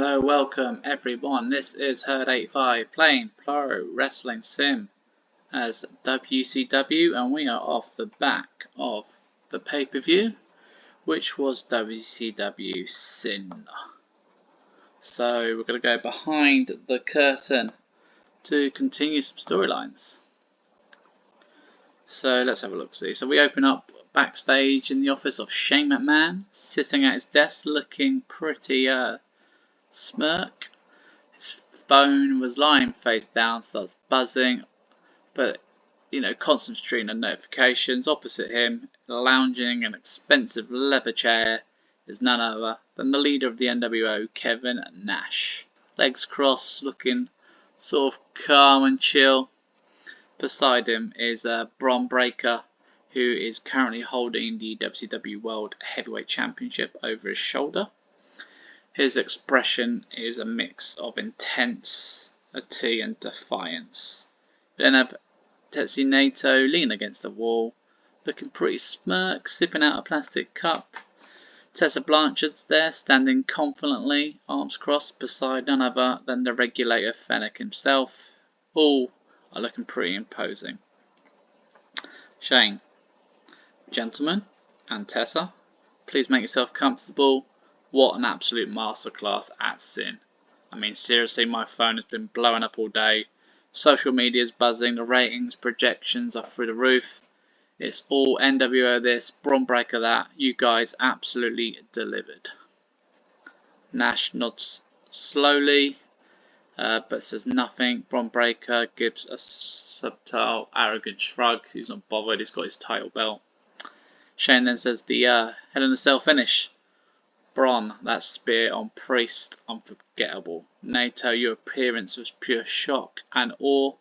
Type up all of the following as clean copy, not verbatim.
Hello, welcome everyone. This is Herd85 playing Pro Wrestling Sim as WCW, and we are off the back of the pay-per-view, which was WCW Sin. So we're going to go behind the curtain to continue some storylines. So let's have a look. See, so we open up backstage in the office of Shane McMahon, sitting at his desk, looking pretty smirk. His phone was lying face down, starts buzzing, but concentrating on notifications. Opposite him, lounging in an expensive leather chair, is none other than the leader of the nWo, Kevin Nash. Legs crossed, looking sort of calm and chill. Beside him is Bron Breakker, who is currently holding the WCW World Heavyweight Championship over his shoulder. His expression is a mix of intensity and defiance. We then have Tetsuya Naito leaning against the wall, looking pretty smirk, sipping out a plastic cup. Tessa Blanchard's there, standing confidently, arms crossed, beside none other than the regulator Fennec himself. All are looking pretty imposing. Shane, gentlemen, and Tessa, please make yourself comfortable. What an absolute masterclass at Sin. I mean, seriously, my phone has been blowing up all day. Social media is buzzing, the ratings, projections are through the roof. It's all nWo this, Bron Breakker that. You guys absolutely delivered. Nash nods slowly, but says nothing. Bron Breakker gives a subtle, arrogant shrug. He's not bothered, he's got his title belt. Shane then says the Hell in a Cell finish. Bron, that spear on Priest, unforgettable. Naito, your appearance was pure shock and awe.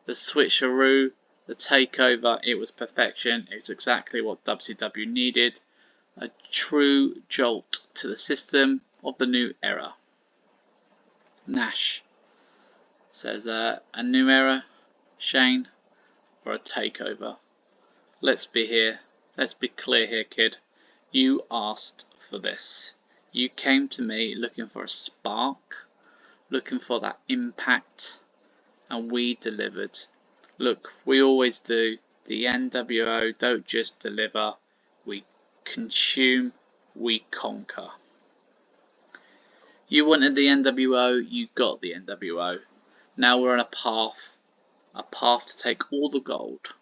The switcheroo, the takeover, it was perfection. It's exactly what WCW needed. A true jolt to the system of the new era. Nash says, a new era, Shane, or a takeover? Let's be clear here, kid. You asked for this. You came to me looking for a spark, looking for that impact, and we delivered. Look, we always do. The nWo don't just deliver, we consume, we conquer. You wanted the nWo, you got the nWo. Now we're on a path to take all the gold.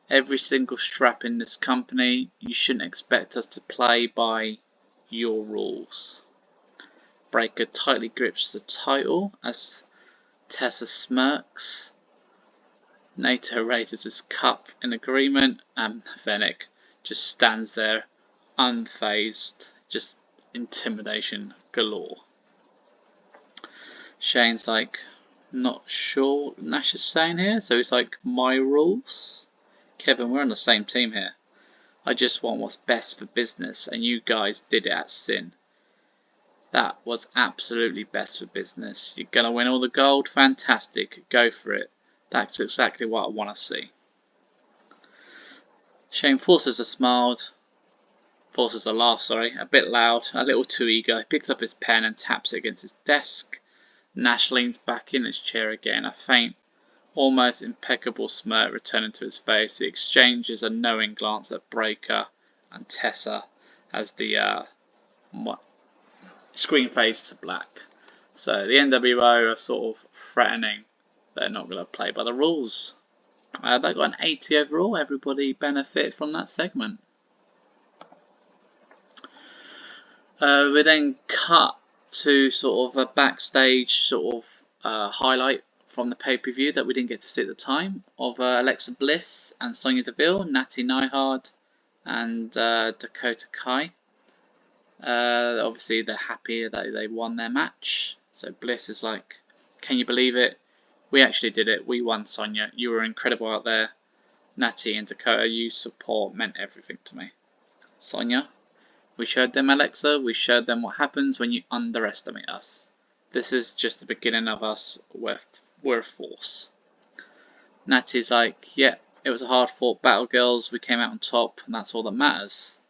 Every single strap in this company, you shouldn't expect us to play by your rules. Breakker tightly grips the title as Tessa smirks. Naito raises his cup in agreement, and Fennec just stands there unfazed, just intimidation galore. Shane's like, not sure what Nash is saying here, so he's like, my rules? Kevin, we're on the same team here. I just want what's best for business, and you guys did it at Sin. That was absolutely best for business. You're going to win all the gold? Fantastic. Go for it. That's exactly what I want to see. Shane forces a laugh, a bit loud, a little too eager. He picks up his pen and taps it against his desk. Nash leans back in his chair again, a faint, almost impeccable smirk returning to his face. He exchanges a knowing glance at Breakker and Tessa as the screen fades to black. So the nWo are sort of threatening they're not going to play by the rules. They got an 80 overall. Everybody benefited from that segment. We then cut to sort of a backstage highlight from the pay-per-view that we didn't get to see at the time of Alexa Bliss and Sonya Deville, Natty Neihard and Dakota Kai. Obviously they're happy that they won their match. So Bliss is like, can you believe it? We actually did it. We won, Sonya. You were incredible out there. Natty and Dakota, your support meant everything to me. Sonya, we showed them, Alexa. We showed them what happens when you underestimate us. This is just the beginning of us. We're a force. Natty's like, yeah, it was a hard fought battle, girls. We came out on top, and that's all that matters.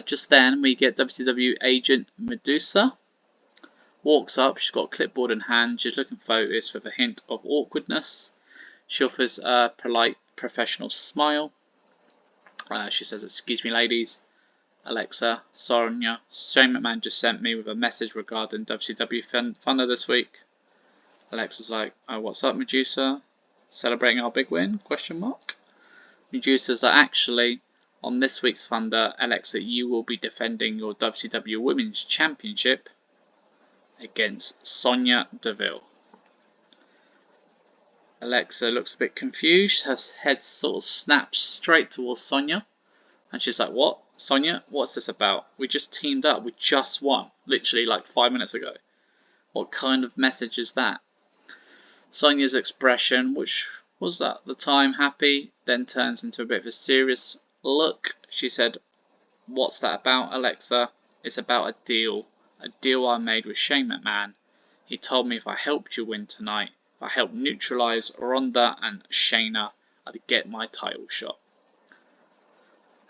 Just then, we get WCW agent Medusa Walks up, she's got a clipboard in hand, she's looking focused with a hint of awkwardness. She offers a polite, professional smile. She says, "Excuse me, ladies. Alexa, Sonia, Shane McMahon just sent me with a message regarding WCW Thunder this week." Alexa's like, "Oh, what's up, Medusa? Celebrating our big win? Question mark." Medusa's like, "Actually, on this week's Thunder, Alexa, you will be defending your WCW Women's Championship against Sonya Deville." Alexa looks a bit confused. Her head sort of snaps straight towards Sonya. And she's like, "What? Sonya? What's this about? We just teamed up. We just won. Literally like 5 minutes ago. What kind of message is that?" Sonya's expression, which was at the time happy, then turns into a bit of a serious look. She said, "What's that about, Alexa? It's about a deal I made with Shane McMahon. He told me if I helped you win tonight, if I helped neutralise Ronda and Shayna, I'd get my title shot.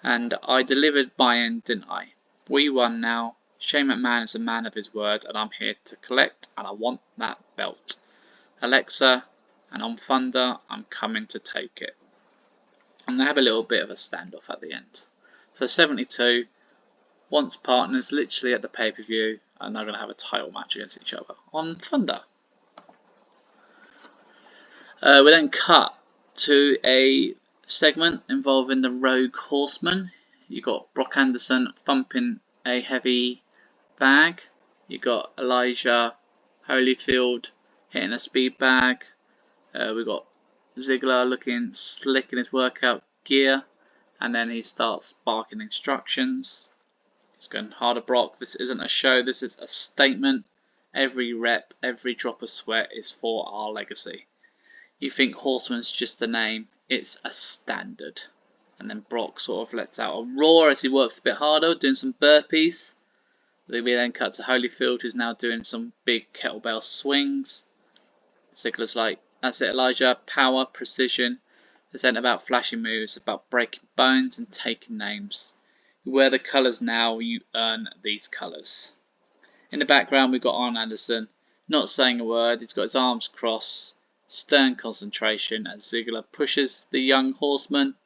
And I delivered my end, didn't I? We won now. Shane McMahon is a man of his word, and I'm here to collect, and I want that belt. Alexa, and on Thunder, I'm coming to take it." And they have a little bit of a standoff at the end. So 72 wants partners literally at the pay-per-view, and they're going to have a title match against each other on Thunder. We then cut to a segment involving the Rogue Horseman. You got Brock Anderson thumping a heavy bag. You got Elijah Holyfield hitting a speed bag. We got Ziggler looking slick in his workout gear, and then he starts barking instructions. He's going, "Harder, Brock. This isn't a show. This is a statement. Every rep, every drop of sweat is for our legacy. You think Horseman's just a name? It's a standard." And then Brock sort of lets out a roar as he works a bit harder, doing some burpees. We then cut to Holyfield, who's now doing some big kettlebell swings. Ziggler's like, "That's it, Elijah. Power, precision. This ain't about flashy moves, about breaking bones and taking names. You wear the colours now, you earn these colours." In the background, we've got Arn Anderson, not saying a word. He's got his arms crossed, stern concentration, as Ziggler pushes the young horseman.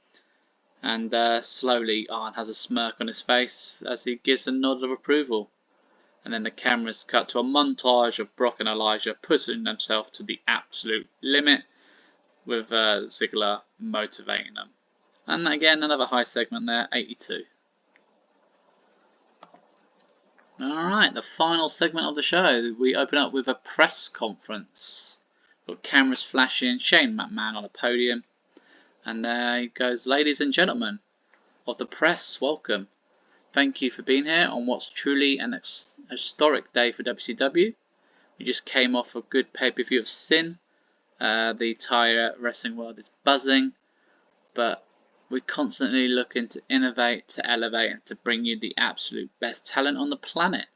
And slowly, Arn has a smirk on his face as he gives a nod of approval. And then the cameras cut to a montage of Brock and Elijah pushing themselves to the absolute limit, with Ziggler motivating them. And again, another high segment there, 82. Alright, the final segment of the show. We open up with a press conference. Got cameras flashing, Shane McMahon on a podium. And there he goes, "Ladies and gentlemen of the press, welcome. Thank you for being here on what's truly an historic day for WCW. We just came off a good pay-per-view of Sin. The entire wrestling world is buzzing, but we're constantly looking to innovate, to elevate, and to bring you the absolute best talent on the planet.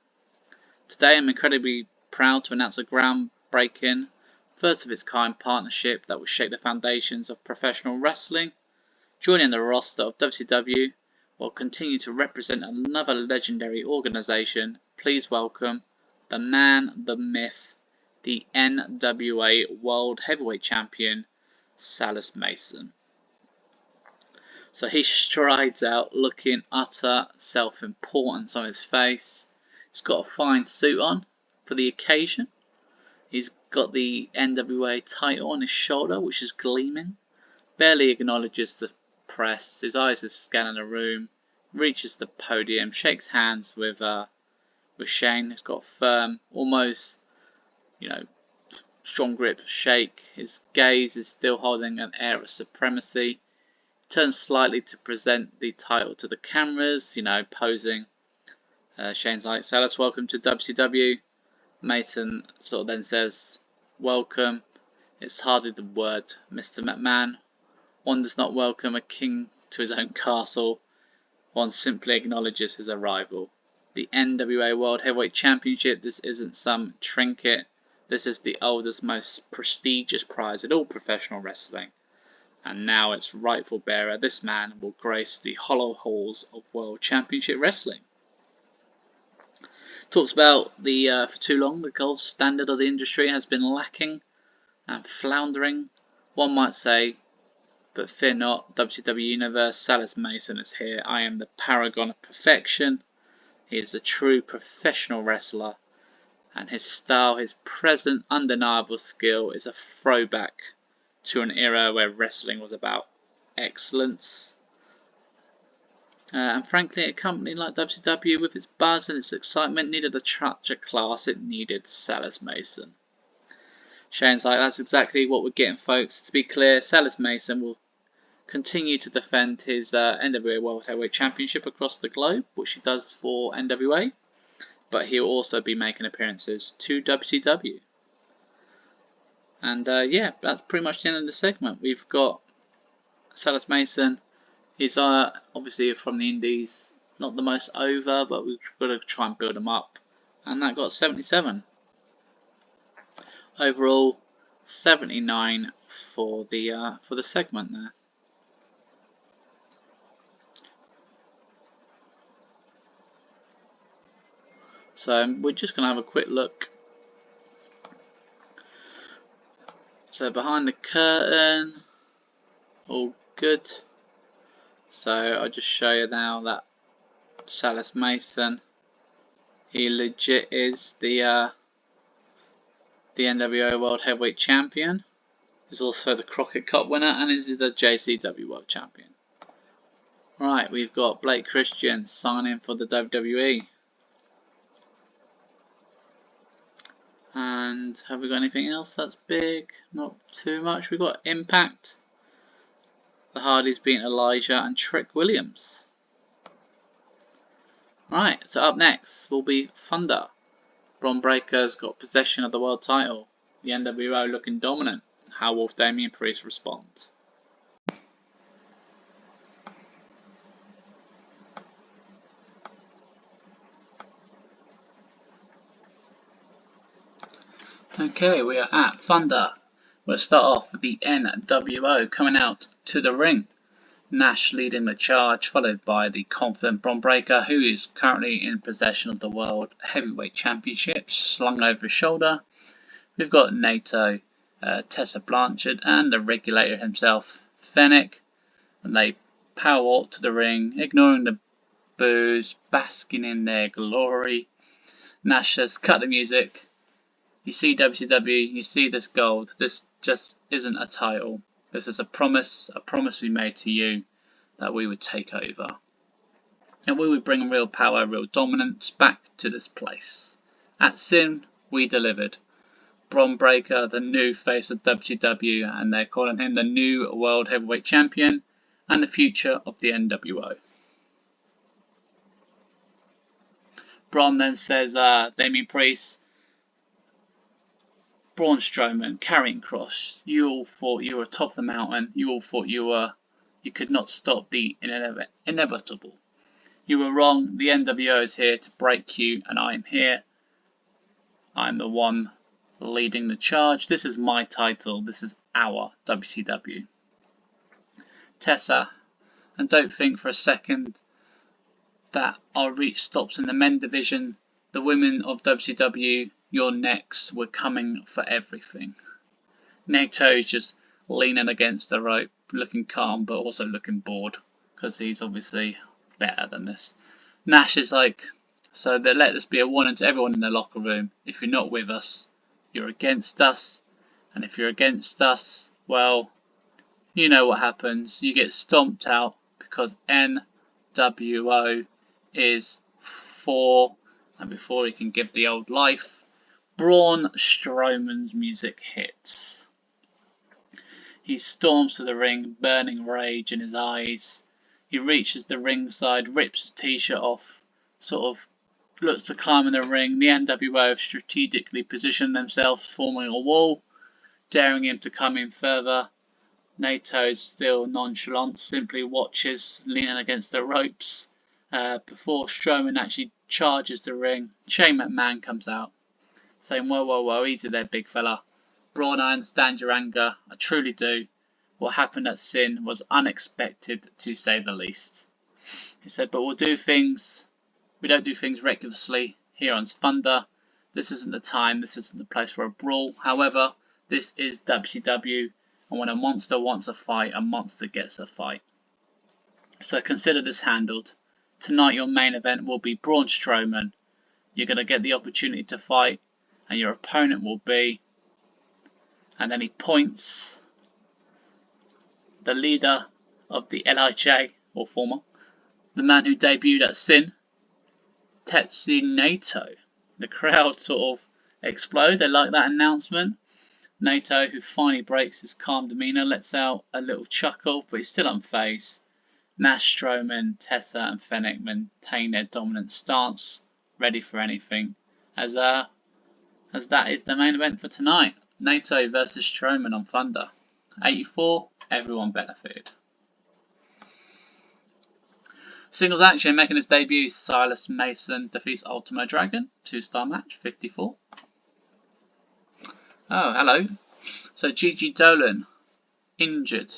Today I'm incredibly proud to announce a groundbreaking, first of its kind partnership that will shake the foundations of professional wrestling. Joining the roster of WCW will continue to represent another legendary organisation. Please welcome the man, the myth, the nWo World Heavyweight Champion, Salas Mason." So he strides out looking utter self-importance on his face. He's got a fine suit on for the occasion. He's got the nWo title on his shoulder, which is gleaming. Barely acknowledges the press. His eyes are scanning the room. Reaches the podium, shakes hands with Shane. He's got a firm, almost, strong grip shake. His gaze is still holding an air of supremacy. He turns slightly to present the title to the cameras, posing. Shane's like, "Salas, welcome to WCW. Mason sort of then says, "Welcome. It's hardly the word, Mr. McMahon. One does not welcome a king to his own castle. One simply acknowledges his arrival. The nWo World Heavyweight Championship, this isn't some trinket. This is the oldest, most prestigious prize in all professional wrestling. And now its rightful bearer, this man, will grace the hollow halls of World Championship Wrestling." Talks about for too long the gold standard of the industry has been lacking and floundering, one might say, but fear not, WCW Universe, Salas Mason is here. I am the paragon of perfection. He is a true professional wrestler, and his style, his present undeniable skill, is a throwback to an era where wrestling was about excellence. And frankly, a company like WCW, with its buzz and its excitement, needed a touch of class. It needed Salas Mason. Shane's like, that's exactly what we're getting, folks. To be clear, Salas Mason will continue to defend his nWo World Heavyweight Championship across the globe, which he does for nWo, but he'll also be making appearances to WCW. And yeah, that's pretty much the end of the segment. We've got Salas Mason. He's obviously from the Indies, not the most over, but we've got to try and build him up. And that got 77. Overall, 79 for the segment there. So we're just going to have a quick look. So behind the curtain, all good. So I'll just show you now that Salas Mason, he legit is the nWo World Heavyweight Champion. He's also the Crockett Cup winner and is the WCW World Champion. Right, we've got Blake Christian signing for the WWE. And have we got anything else that's big? Not too much. We've got Impact. The Hardys beating Elijah and Trick Williams. Right, so up next will be Thunder. Bron Breakker's got possession of the world title. The nWo looking dominant. How will Damian Priest respond? Okay, we are at Thunder. We'll start off with the nWo coming out to the ring. Nash leading the charge, followed by the confident Bron Breakker, who is currently in possession of the World Heavyweight Championship, slung over his shoulder. We've got Naito, Tessa Blanchard, and the regulator himself, Fennec. And they power walk to the ring, ignoring the boos, basking in their glory. Nash says, cut the music. You see WCW, you see this gold. This just isn't a title. This is a promise we made to you that we would take over. And we would bring real power, real dominance back to this place. At Sin, we delivered. Bron Breakker, the new face of WCW, and they're calling him the new World Heavyweight Champion and the future of the nWo. Bron then says, Damian Priest, Braun Strowman, Karrion Kross, you all thought you were top of the mountain. You all thought you could not stop the inevitable. You were wrong. The nWo is here to break you, and I am here. I'm the one leading the charge. This is my title. This is our WCW. Tessa, and don't think for a second that our reach stops in the men division. The women of WCW, you're next. We're coming for everything. Naito is just leaning against the rope, looking calm but also looking bored because he's obviously better than this. Nash is like, so let this be a warning to everyone in the locker room. If you're not with us, you're against us. And if you're against us, well, you know what happens. You get stomped out because nWo is for... And before he can give the old life, Braun Strowman's music hits. He storms to the ring, burning rage in his eyes. He reaches the ringside, rips his t-shirt off, sort of looks to climb in the ring. The nWo have strategically positioned themselves, forming a wall, daring him to come in further. Naito is still nonchalant, simply watches, leaning against the ropes. Before Strowman actually charges the ring, Shane McMahon comes out, saying, whoa, whoa, whoa, easy there, big fella. Braun, I understand your anger, I truly do. What happened at Sin was unexpected, to say the least. He said, but we don't do things recklessly here on Thunder. This isn't the time, this isn't the place for a brawl. However, this is WCW, and when a monster wants a fight, a monster gets a fight. So consider this handled. Tonight your main event will be Braun Strowman. You're going to get the opportunity to fight, and your opponent will be, and then he points, the leader of the LIJ, or former, the man who debuted at Sin, Tetsu Naito. The crowd sort of explode, they like that announcement. Naito, who finally breaks his calm demeanour, lets out a little chuckle, but he's still unfazed. Nash, Strowman, Tessa and Fennec maintain their dominant stance, ready for anything, as that is the main event for tonight. Naito versus Strowman on Thunder. 84, everyone benefited. Singles action, making his debut, Silas Mason defeats Ultimo Dragon. 2-star match, 54. Oh, hello. So Gigi Dolan, injured.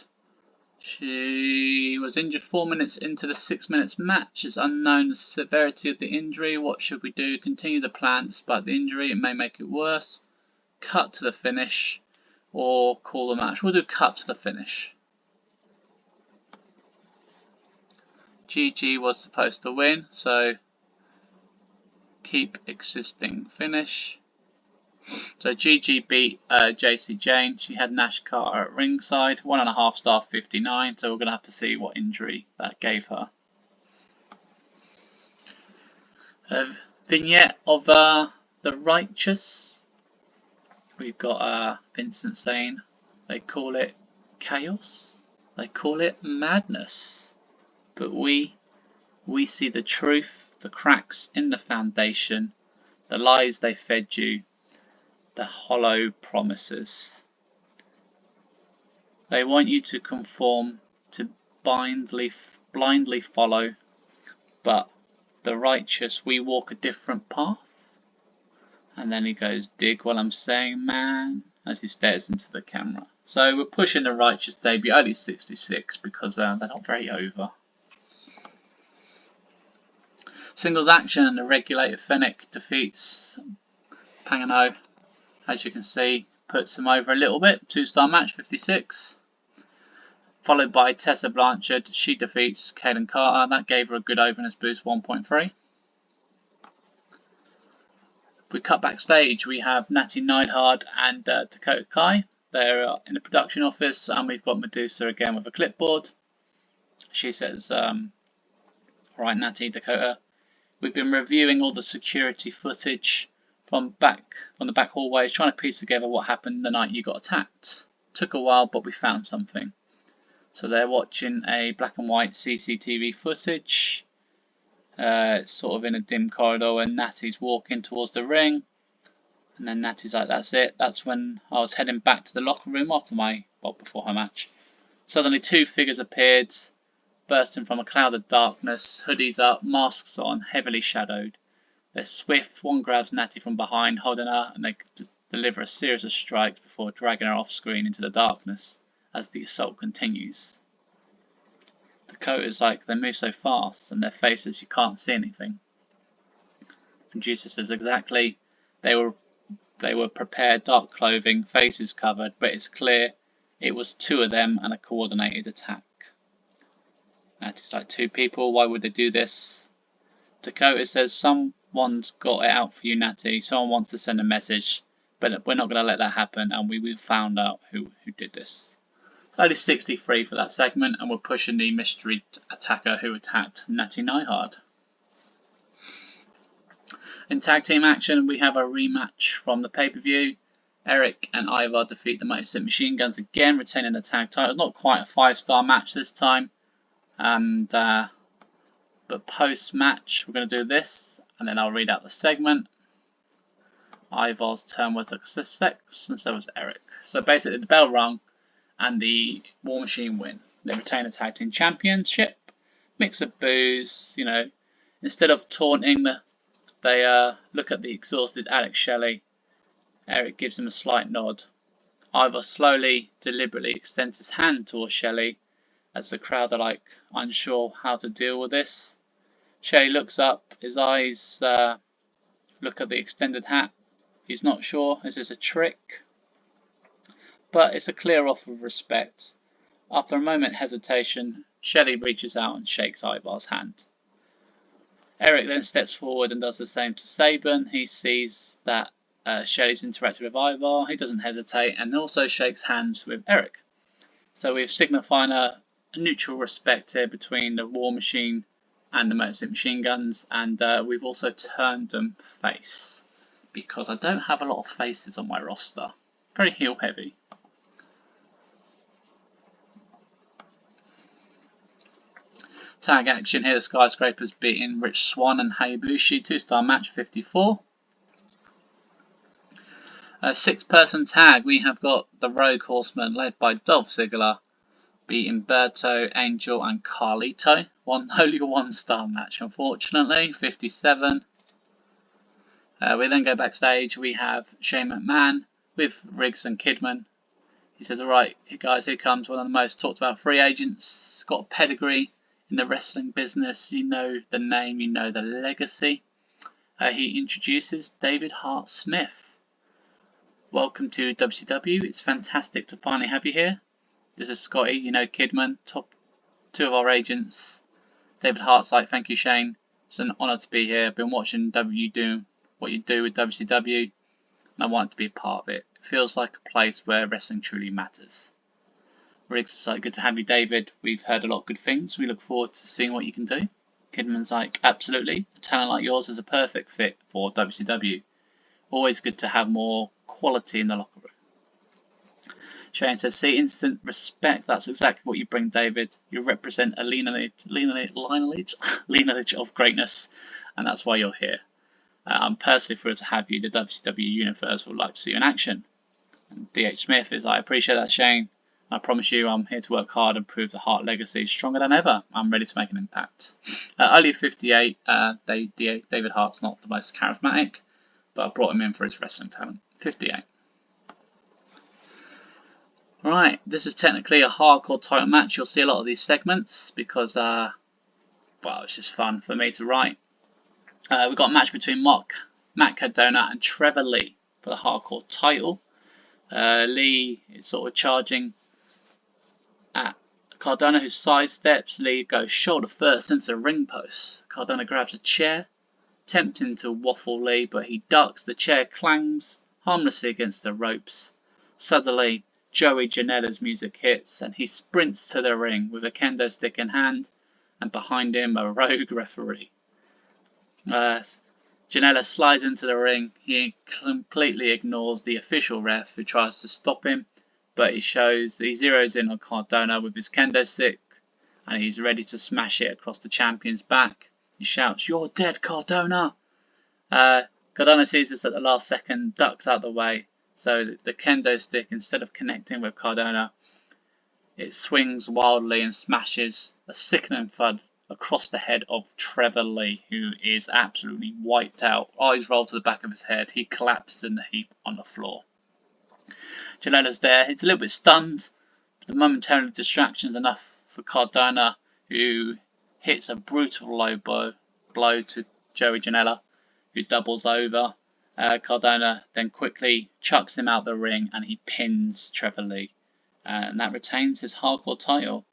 She was injured 4 minutes into the 6 minutes match. It's unknown the severity of the injury. What should we do? Continue the plan despite the injury. It may make it worse. Cut to the finish or call the match. We'll do cut to the finish. GG was supposed to win, so keep existing finish. So GG beat JC Jane. She had Nash Carter at ringside. 1.5 star 59. So we're going to have to see what injury that gave her. A vignette of The Righteous. We've got Vincent saying they call it chaos. They call it madness. But we see the truth, the cracks in the foundation, the lies they fed you, the hollow promises. They want you to conform, to blindly follow, but the righteous, we walk a different path. And then he goes, dig what I'm saying, man, as he stares into the camera. So we're pushing the Righteous debut, only 66, because they're not very over. Singles action, the regulated Fennec defeats Pagano. As you can see, puts him over a little bit. 2-star match, 56. Followed by Tessa Blanchard. She defeats Kaden Carter. That gave her a good overness boost, 1.3. We cut backstage. We have Natty Neidhart and Dakota Kai. They're in the production office, and we've got Medusa again with a clipboard. She says, "Right, Natty, Dakota. We've been reviewing all the security footage from the back hallways, trying to piece together what happened the night you got attacked. Took a while, but we found something." So they're watching a black and white CCTV footage. It's sort of in a dim corridor, and Natty's walking towards the ring. And then Natty's like, "That's it." That's when I was heading back to the locker room before her match. Suddenly 2 figures appeared, bursting from a cloud of darkness, hoodies up, masks on, heavily shadowed. They're swift. One grabs Natty from behind, holding her, and they deliver a series of strikes before dragging her off screen into the darkness as the assault continues. Dakota's like, "They move so fast, and their faces, you can't see anything." Producer says, "Exactly. They were prepared, dark clothing, faces covered, but it's clear it was 2 of them and a coordinated attack." Natty's like, 2 people, why would they do this? Dakota says, "Someone's got it out for you, Natty. Someone wants to send a message, but we're not going to let that happen, and we found out who did this." It's only 63 for that segment, and we're pushing the mystery attacker who attacked Natty Neidhart. In tag team action, we have a rematch from the pay-per-view. Eric and Ivar defeat the Motor City Machine Guns again, retaining the tag title. Not quite a 5-star match this time. But post-match, we're going to do this, and then I'll read out the segment. Ivar's turn was a success, and so was Eric. So basically, the bell rung, and the War Machine win. They retain the tag team championship. Mix of boos, instead of taunting, they look at the exhausted Alex Shelley. Eric gives him a slight nod. Ivar slowly, deliberately extends his hand towards Shelley, as the crowd are unsure how to deal with this. Shelley looks up, his eyes look at the extended hat. He's not sure, is this a trick? But it's a clear offer of respect. After a moment hesitation, Shelley reaches out and shakes Ivar's hand. Eric then steps forward and does the same to Saban. He sees that Shelley's interacted with Ivar. He doesn't hesitate and also shakes hands with Eric. So we've signified a neutral respect here between the War Machine and the Motor City Machine Guns, and we've also turned them face, because I don't have a lot of faces on my roster. Very heel heavy. Tag action here, the Skyscrapers beating Rich Swann and Hayabushi, 2-star match, 54. A 6-person tag, we have got the Rogue Horsemen led by Dolph Ziggler beating Berto, Angel and Carlito. Only a 1-star match, unfortunately, 57. We then go backstage, we have Shane McMahon with Riggs and Kidman. He says, alright guys, here comes one of the most talked about free agents, got a pedigree in the wrestling business, you know the name, you know the legacy. He introduces David Hart Smith. Welcome to WCW, it's fantastic to finally have you here. This is Scotty, you know Kidman, top 2 of our agents. David Hart's like, thank you Shane, it's an honour to be here. I've been watching you do what you do with WCW and I want to be a part of it. It feels like a place where wrestling truly matters. Riggs is like, good to have you David, we've heard a lot of good things, we look forward to seeing what you can do. Kidman's like, absolutely, a talent like yours is a perfect fit for WCW. Always good to have more quality in the locker room. Shane says, see, instant respect, that's exactly what you bring David. You represent a lineage of greatness, and that's why you're here. I'm personally thrilled to have you. The WCW universe would like to see you in action. And DH Smith is like, I appreciate that Shane. I promise you I'm here to work hard and prove the Hart legacy is stronger than ever. I'm ready to make an impact. Early 58, David Hart's not the most charismatic, but I brought him in for his wrestling talent. 58. Right, this is technically a hardcore title match. You'll see a lot of these segments because, well, it's just fun for me to write. We've got a match between Matt Cardona and Trevor Lee for the hardcore title. Lee is sort of charging at Cardona, who sidesteps. Lee goes shoulder first into the ring post. Cardona grabs a chair, tempting to waffle Lee, but he ducks. The chair clangs harmlessly against the ropes. Suddenly, Joey Janela's music hits and he sprints to the ring with a kendo stick in hand, and behind him a rogue referee. Janela slides into the ring. He completely ignores the official ref who tries to stop him, but he zeroes in on Cardona with his kendo stick and he's ready to smash it across the champion's back. He shouts, "You're dead, Cardona!" Cardona sees this at the last second, ducks out the way, so the kendo stick, instead of connecting with Cardona, it swings wildly and smashes a sickening thud across the head of Trevor Lee, who is absolutely wiped out. Eyes roll to the back of his head. He collapses in the heap on the floor. Janela's there. He's a little bit stunned, but the momentary distraction is enough for Cardona, who hits a brutal low blow to Joey Janela, who doubles over. Cardona then quickly chucks him out the ring and he pins Trevor Lee, and that retains his hardcore title.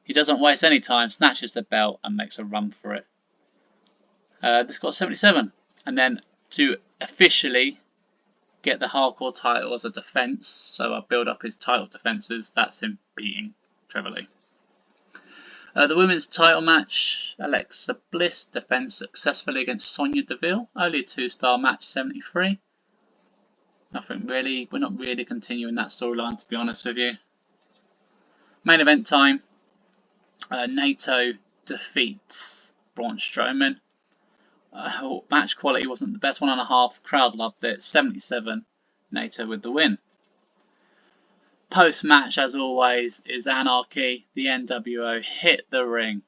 He doesn't waste any time, snatches the belt and makes a run for it. This got 77, and then to officially get the hardcore title as a defense, so I build up his title defenses, that's him beating Trevor Lee. The women's title match, Alexa Bliss defends successfully against Sonya Deville. Only a 2-star match, 73. Nothing really, we're not really continuing that storyline, to be honest with you. Main event time. Naito defeats Braun Strowman. Match quality wasn't the best, 1.5. Crowd loved it, 77. Naito with the win. Post-match, as always, is Anarchy. The nWo hit the ring.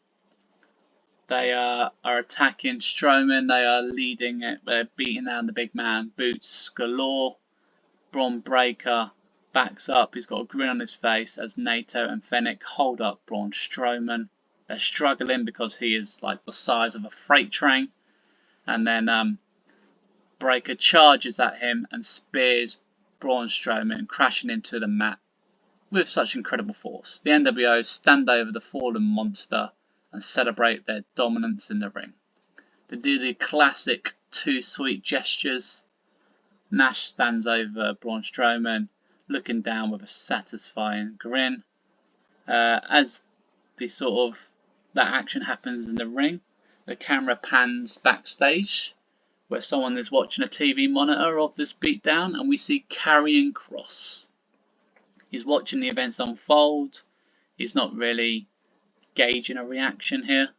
They are attacking Strowman. They are leading it. They're beating down the big man. Boots galore. Braun Breaker backs up. He's got a grin on his face as Naito and Fennec hold up Braun Strowman. They're struggling because he is like the size of a freight train. And then Heartbreaker charges at him and spears Braun Strowman, crashing into the mat with such incredible force. The nWo stand over the fallen monster and celebrate their dominance in the ring. They do the classic two sweet gestures. Nash stands over Braun Strowman, looking down with a satisfying grin. As that action happens in the ring, the camera pans backstage, where someone is watching a TV monitor of this beatdown, and we see Karrion Kross. He's watching the events unfold. He's not really gauging a reaction here.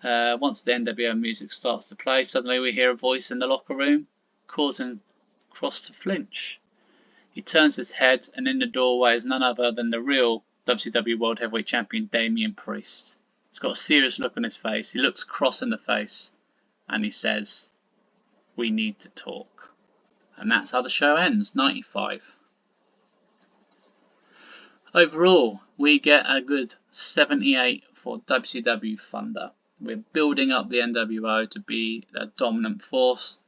Once the nWo music starts to play, suddenly we hear a voice in the locker room, causing Kross to flinch. He turns his head, and in the doorway is none other than the real WCW World Heavyweight Champion Damian Priest. He's got a serious look on his face. He looks Kross in the face, and he says, "We need to talk." And that's how the show ends, 95. Overall, we get a good 78 for WCW Thunder. We're building up the nWo to be a dominant force.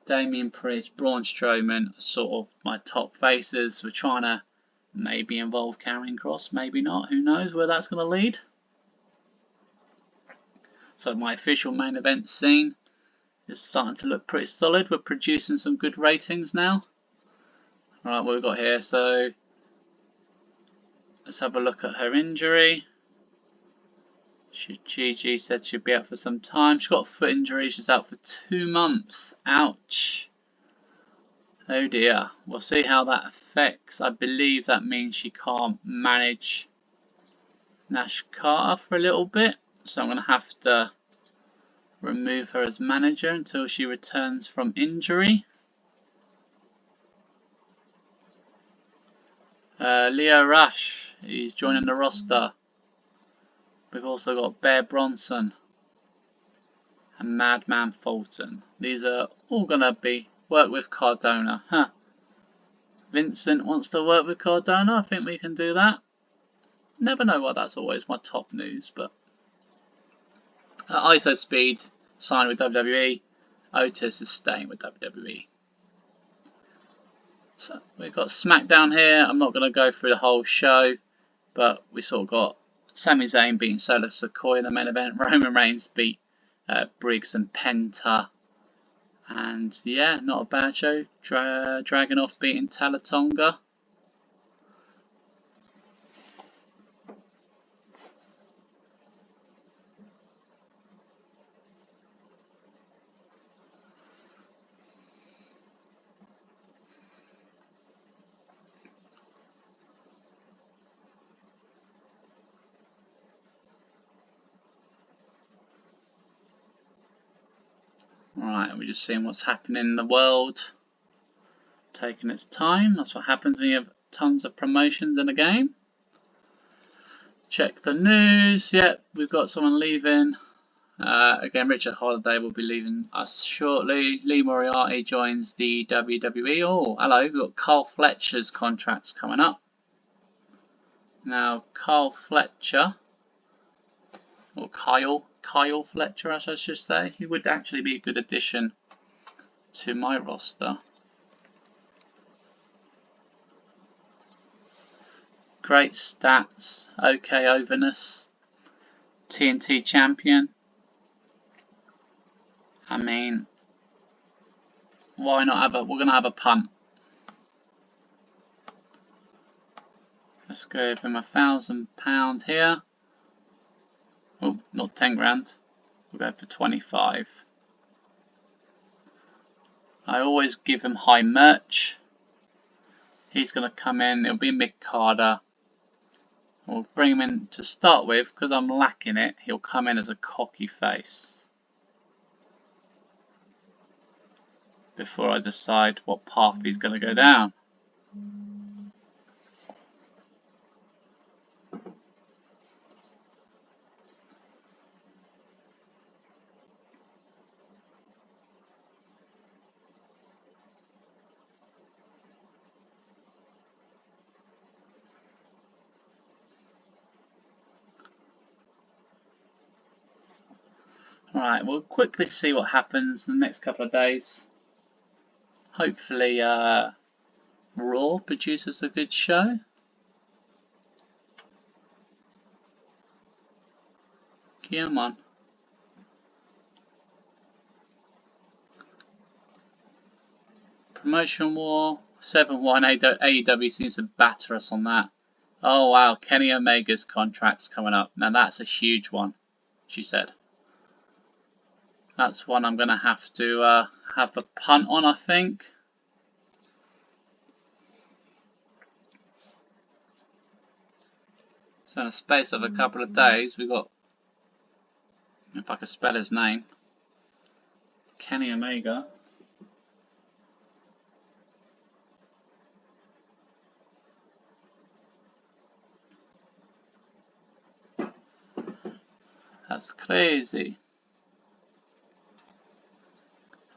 Damian Priest, Braun Strowman are sort of my top faces. We're trying to maybe involve Karrion Kross, maybe not. Who knows where that's going to lead. So my official main event scene is starting to look pretty solid. We're producing some good ratings now. Alright, what we've got here. So let's have a look at her injury. Gigi said she'd be out for some time. She's got a foot injury. She's out for 2 months. Ouch. Oh dear. We'll see how that affects. I believe that means she can't manage Nash Carter for a little bit. So I'm going to have to remove her as manager until she returns from injury. Leo Rush, he's joining the roster. We've also got Bear Bronson and Madman Fulton. These are all going to be work with Cardona. Vincent wants to work with Cardona. I think we can do that. Never know why that's always my top news, but ISO Speed signed with WWE. Otis is staying with WWE. So we've got SmackDown here. I'm not going to go through the whole show, but we sort of got Sami Zayn beating Solo Sikoa in the main event. Roman Reigns beat Briggs and Penta. And yeah, not a bad show. Dragunov beating Talatonga. Right, we're just seeing what's happening in the world. Taking its time. That's what happens when you have tons of promotions in a game. Check the news. Yep, we've got someone leaving. Again, Richard Holiday will be leaving us shortly. Lee Moriarty joins the WWE. Oh, hello. We've got Carl Fletcher's contracts coming up. Now, Carl Fletcher, or Kyle Fletcher, as I should say, he would actually be a good addition to my roster. Great stats, okay overness, TNT champion. I mean, why not have a, we're going to have a punt. Let's go for my £1,000 here. Oh, not 10 grand. We'll go for 25. I always give him high merch. He's going to come in. It'll be mid-carder. We'll bring him in to start with because I'm lacking it. He'll come in as a cocky face before I decide what path he's going to go down. Right, we'll quickly see what happens in the next couple of days. Hopefully Raw produces a good show. Come on. Promotion War 7-1. AEW seems to batter us on that. Oh wow, Kenny Omega's contract's coming up. Now that's a huge one, she said. That's one I'm going to have a punt on, I think. So in a space of a couple of days, we got, if I could spell his name, Kenny Omega. That's crazy.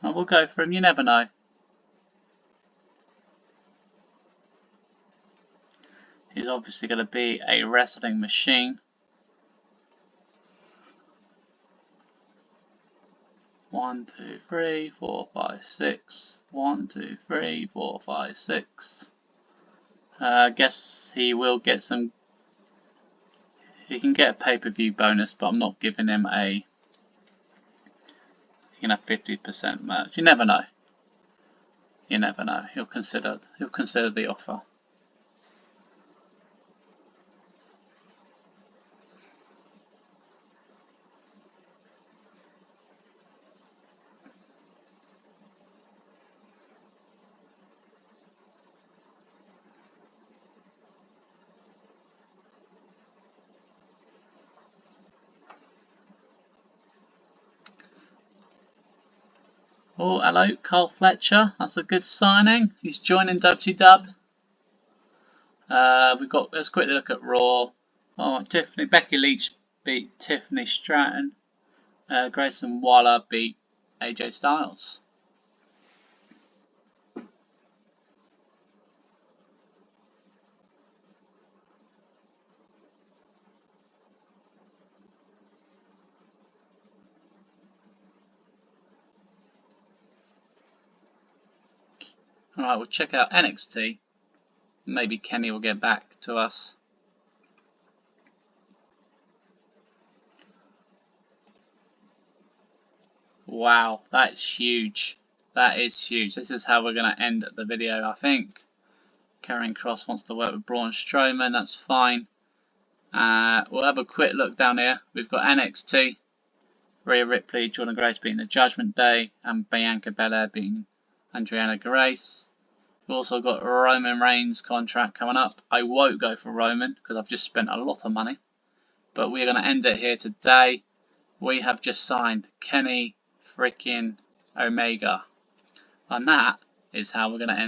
I will go for him, you never know. He's obviously going to be a wrestling machine. 1, 2, 3, 4, 5, 6. 1, 2, 3, 4, 5, 6. I guess he will get some. He can get a pay-per-view bonus, but I'm not giving him a. He can have 50% merch. You never know. You never know. He'll consider the offer. Oh, hello, Carl Fletcher. That's a good signing. He's joining WCW. Let's quickly look at Raw. Oh, Becky Leach beat Tiffany Stratton. Grayson Waller beat AJ Styles. Alright, we'll check out NXT. Maybe Kenny will get back to us. Wow, that's huge. That is huge. This is how we're going to end the video, I think. Karrion Kross wants to work with Braun Strowman. That's fine. We'll have a quick look down here. We've got NXT. Rhea Ripley, Jordan Grace beating the Judgment Day, and Bianca Belair beating Adriana Grace. We've also got Roman Reigns' contract coming up. I won't go for Roman because I've just spent a lot of money. But we're going to end it here today. We have just signed Kenny freaking Omega. And that is how we're going to end